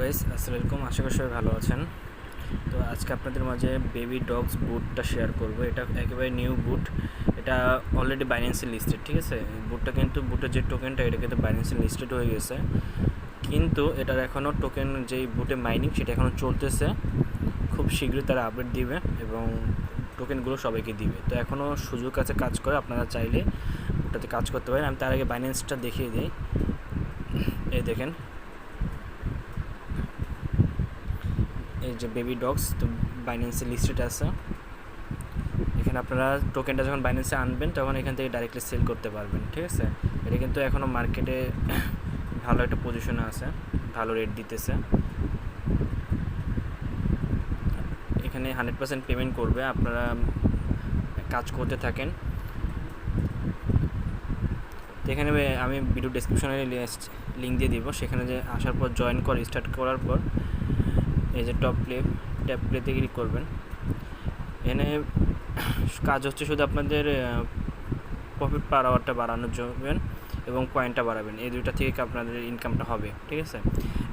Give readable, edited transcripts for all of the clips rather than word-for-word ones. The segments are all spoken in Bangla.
গাইস, আসসালামু আলাইকুম। আশা করি সবাই ভালো আছেন। তো আজকে আপনাদের মাঝে বেবি ডগস বুটটা শেয়ার করব। এটা একেবারে নিউ বুট। এটা অলরেডি বাইন্যান্সে লিস্টেড, ঠিক আছে। বুটটা কিন্তু বুটের যে টোকেনটা এটা কিন্তু বাইন্যান্সে লিস্টেড হয়ে গেছে, কিন্তু এটার এখনও টোকেন যেই বুটে মাইনিং সেটা এখনও চলতেছে। খুব শীঘ্রই তারা আপডেট দিবে এবং টোকেনগুলো সবাইকে দিবে। তো এখনও সুযোগ আছে কাজ করে, আপনারা চাইলে ওটাতে কাজ করতে পারেন। আমি তার আগে বাইন্যান্সটা দেখিয়ে দিই। এই দেখেন, এই যে বেবি ডগস, তো বাইন্যান্সে লিস্টেড আছে। এখানে আপনারা টোকেনটা যখন বাইন্যান্সে আনবেন তখন এখান থেকে ডাইরেক্টলি সেল করতে পারবেন, ঠিক আছে। এটা কিন্তু এখনও মার্কেটে ভালো একটা পজিশনে আছে, ভালো রেট দিতেছে। এখানে 100% পেমেন্ট করবে, আপনারা কাজ করতে থাকেন। তো এখানে আমি ভিডিও ডেসক্রিপশনে লিঙ্ক দিয়ে দিব, সেখানে যে আসার পর জয়েন করে স্টার্ট করার পর এই যে ট্যাপ প্লেতে ক্লিক করবেন। এখানে কাজ হচ্ছে শুধু আপনাদের প্রফিট পার আওয়ারটা বাড়ানোর জন্য এবং পয়েন্টটা বাড়াবেন, এই দুইটা থেকে আপনাদের ইনকামটা হবে, ঠিক আছে।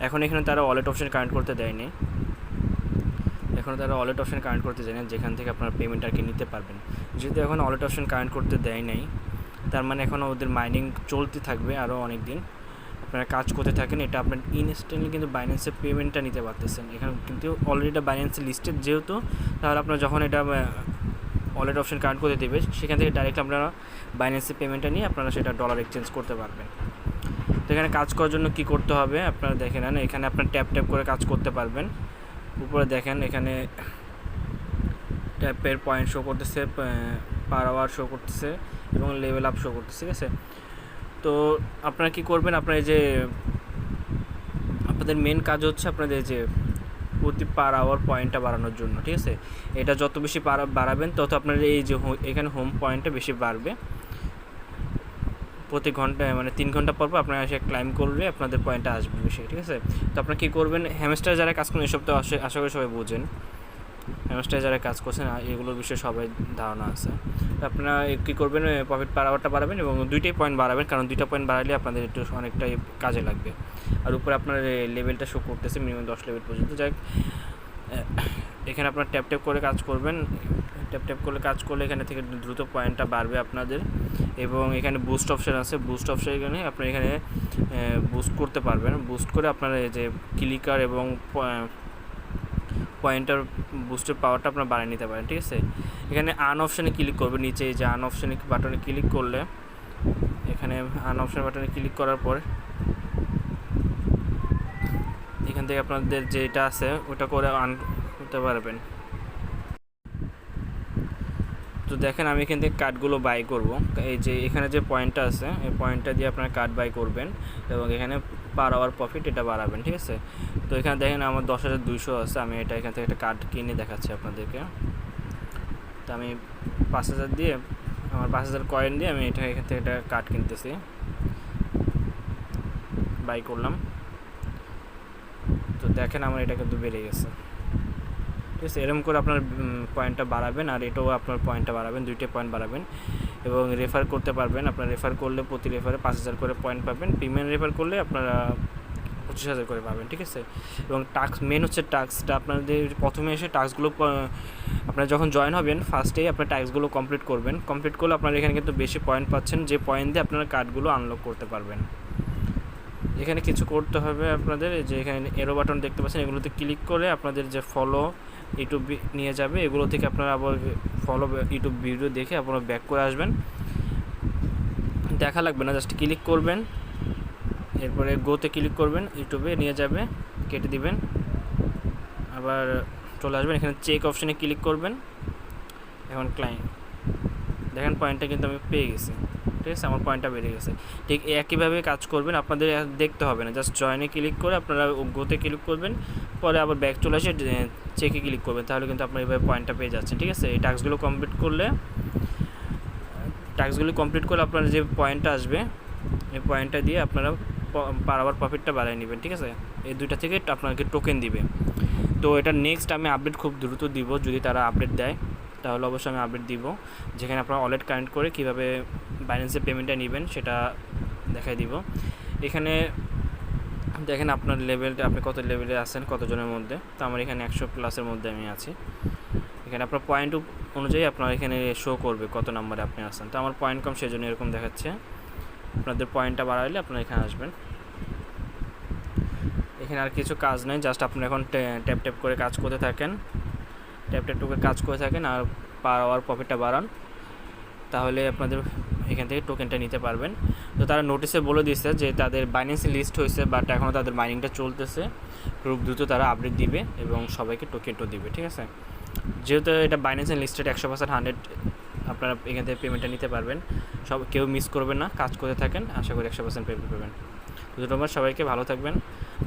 এখন এখানে তারা ওয়ালেট অপশন কানেক্ট করতে দেয়নি, যেখান থেকে আপনারা পেমেন্ট আর কি নিতে পারবেন। যেহেতু এখন ওয়ালেট অপশন কানেক্ট করতে দেয় নাই, তার মানে এখন ওদের মাইনিং চলতে থাকবে আরও অনেক দিন। আপনারা কাজ করতে থাকেন, এটা আপনার ইনস্ট্যান্টলি কিন্তু বাইন্যান্সে পেমেন্টটা নিতে পারতেছেন। এখানে কিন্তু অলরেডি এটা বাইন্যান্সে লিস্টেড যেহেতু, তাহলে আপনারা যখন এটা ওয়ালেট অপশন কানেক্ট করে দেবে সেখান থেকে ডাইরেক্ট আপনারা বাইন্যান্সে পেমেন্টটা নিয়ে আপনারা সেটা ডলার এক্সচেঞ্জ করতে পারবেন। তো এখানে কাজ করার জন্য কি করতে হবে আপনারা দেখে নেন। এখানে আপনার ট্যাপ করে কাজ করতে পারবেন। উপরে দেখেন, এখানে ট্যাপের পয়েন্ট শো করতেছে, পার আওয়ার শো করতেছে এবং লেভেল আপ শো করতেছে, ঠিক আছে। তো আপনারা কি করবেন, আপনার যে আপনাদের মেন কাজ হচ্ছে আপনাদের যে প্রতি পার আওয়ার পয়েন্টটা বাড়ানোর জন্য, ঠিক আছে। এটা যত বেশি বাড়াবেন তত আপনার এই যে এখানে হোম পয়েন্টটা বেশি বাড়বে। প্রতি ঘন্টায় মানে 3 ঘন্টা পর আপনারা এসে ক্লাইম করলে আপনাদের পয়েন্টটা আসবে বেশি, ঠিক আছে। তো আপনারা কী করবেন, হ্যামস্টার যারা কাজ করেন এসব তো আশা করি সবাই বোঝেন। হ্যামস্টার যারা কাজ করছেন এগুলোর বিষয়ে সবাই ধারণা আছে। তো আপনারা কী করবেন, প্রফিট পার আওয়ারটা বাড়াবেন এবং 2টাই পয়েন্ট বাড়াবেন, কারণ 2টা পয়েন্ট বাড়ালে আপনাদের একটু অনেকটাই কাজে লাগবে। আর উপরে আপনার লেভেলটা শো করতেছে মিনিমাম 10 লেভেল পর্যন্ত। যাই এখানে আপনার ট্যাপ করে কাজ করবেন। ট্যাপ করলে এখানে থেকে দ্রুত পয়েন্টটা বাড়বে আপনাদের। এবং এখানে বুস্ট অপশান আছে, বুস্ট অপশান এখানে আপনি এখানে বুস্ট করতে পারবেন। বুস্ট করে আপনার এই যে ক্লিকার এবং পয়েন্টার বুস্টের পাওয়ারটা আপনার বাড়িয়ে নিতে পারেন, ঠিক আছে। এখানে আন অপশানে ক্লিক করবেন, নিচে এই যে আন অপশানে বাটনে ক্লিক করলে, এখানে আন অপশান বাটনে ক্লিক করার পর এখান থেকে আপনাদের যেটা আছে ওটা করে আন করতে পারবেন। তো দেখেন, আমি এখান থেকে কার্ডগুলো বাই করব। এই যে এখানে যে পয়েন্টটা আছে এই পয়েন্টটা দিয়ে আপনারা কার্ড বাই করবেন এবং এখানে পার আওয়ার প্রফিট এটা বাড়াবেন, ঠিক আছে। তো এখানে দেখেন আমার 10,200 আছে, আমি এটা এখান থেকে একটা কার্ড কিনে দেখাচ্ছি আপনাদেরকে। তো আমি 5,000 দিয়ে, আমার 5,000 কয়েন দিয়ে আমি এটা এখান থেকে একটা কার্ড কিনতেছি, বাই করলাম। তো দেখেন আমার এটা কিন্তু বেড়ে গেছে, ঠিক আছে। এরকম করে আপনার পয়েন্টটা বাড়াবেন আর এটাও আপনার পয়েন্টটা বাড়াবেন, 2টা পয়েন্ট বাড়াবেন এবং রেফার করতে পারবেন। আপনার রেফার করলে প্রতি রেফারে 5,000 করে পয়েন্ট পাবেন। প্রিমিয়াম রেফার করলে আপনারা 25,000 করে পাবেন, ঠিক আছে। এবং টাস্ক মেন হচ্ছে টাস্কটা আপনাদের প্রথমে এসে টাস্কগুলো আপনারা যখন জয়েন হবেন ফার্স্টেই আপনার টাস্কগুলো কমপ্লিট করবেন। কমপ্লিট করলে আপনারা এখানে কিন্তু বেশি পয়েন্ট পাচ্ছেন, যে পয়েন্ট দিয়ে আপনারা কার্ডগুলো আনলক করতে পারবেন। এখানে কিছু করতে হবে আপনাদের, যে এখানে এরো বাটন দেখতে পাচ্ছেন, এগুলোতে ক্লিক করে আপনাদের যে ফলো ইউটিউব নিয়ে যাবে, এগুলো থেকে আপনারা আবার ফলো ইউটিউব ভিডিও দেখে আপনারা ব্যাক করে আসবেন। দেখা লাগবে না, জাস্ট ক্লিক করবেন, এরপরে গোতে ক্লিক করবেন, ইউটিউবে নিয়ে যাবে, কেটে দিবেন, আবার চলে আসবেন। এখানে চেক অপশানে ক্লিক করবেন। এখন ক্লায়েন্ট দেখেন পয়েন্টটা কিন্তু আমি পেয়ে গেছি, ঠিক আছে, আমার পয়েন্টটা বেড়ে গেছে। ঠিক একইভাবে কাজ করবেন, আপনাদের দেখতে হবে না, জাস্ট জয়েনে ক্লিক করে আপনারা গোতে ক্লিক করবেন, পরে আবার ব্যাক চলে আসে চেকে ক্লিক করবেন, তাহলে কিন্তু আপনার এইভাবে পয়েন্টটা পেয়ে যাচ্ছেন, ঠিক আছে। এই টাস্কগুলো কমপ্লিট করলে আপনার যে পয়েন্টটা আসবে এই পয়েন্টটা দিয়ে আপনারা পার আওয়ার প্রফিটটা বাড়িয়ে নেবেন, ঠিক আছে। এই দুইটা থেকে আপনাকে টোকেন দিবে। তো এটা নেক্সট আমি আপডেট খুব দ্রুত দিব, যদি তারা আপডেট দেয় তাহলে অবশ্যই আমি আপডেট দিব, যেখানে আপনারা ওয়ালেট কানেক্ট করে কীভাবে বাইন্যান্সে পেমেন্টটা নেবেন সেটা দেখাই দিব। এখানে দেখেন আপনার লেভেলটা, আপনি কত লেভেলে আছেন, কতজনের মধ্যে। তো আমার এখানে 100+ মধ্যে আমি আছি। এখানে আপনার পয়েন্ট অনুযায়ী আপনার এখানে শো করবে কত নাম্বারে আপনি আছেন। তো আমার পয়েন্ট কম, সেজন্য এরকম দেখাচ্ছে। আপনাদের পয়েন্টটা বাড়াইলে আপনারা এখানে আসবেন। এখানে আর কিছু কাজ নেই, জাস্ট আপনি এখন ট্যাপ ট্যাপ করে কাজ করতে থাকেন, ট্যাপ ট্যাপ করে কাজ করে থাকেন আর পার আওয়ার প্রফিটটা বাড়ান, তাহলে আপনাদের এখান থেকে টোকেনটা নিতে পারবেন। তো তারা নোটিসে বলে দিয়েছে যে তাদের বাইন্যান্স লিস্ট হয়েছে, বাট এখনও তাদের মাইনিংটা চলতেছে। খুব দ্রুত তারা আপডেট দিবে এবং সবাইকে টোকেনও দিবে, ঠিক আছে। যেহেতু এটা বাইন্যান্স লিস্টেড 100% 100, আপনারা এখান থেকে পেমেন্টটা নিতে পারবেন। কেউ মিস করবেন না, কাজ করে থাকেন, আশা করি 100% পেমেন্ট পাবেন। ধন্যবাদ সবাইকে, ভালো থাকবেন।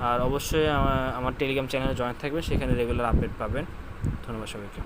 আর অবশ্যই আমার টেলিগ্রাম চ্যানেলে জয়েন থাকবেন, সেখানে রেগুলার আপডেট পাবেন। ধন্যবাদ সবাইকে।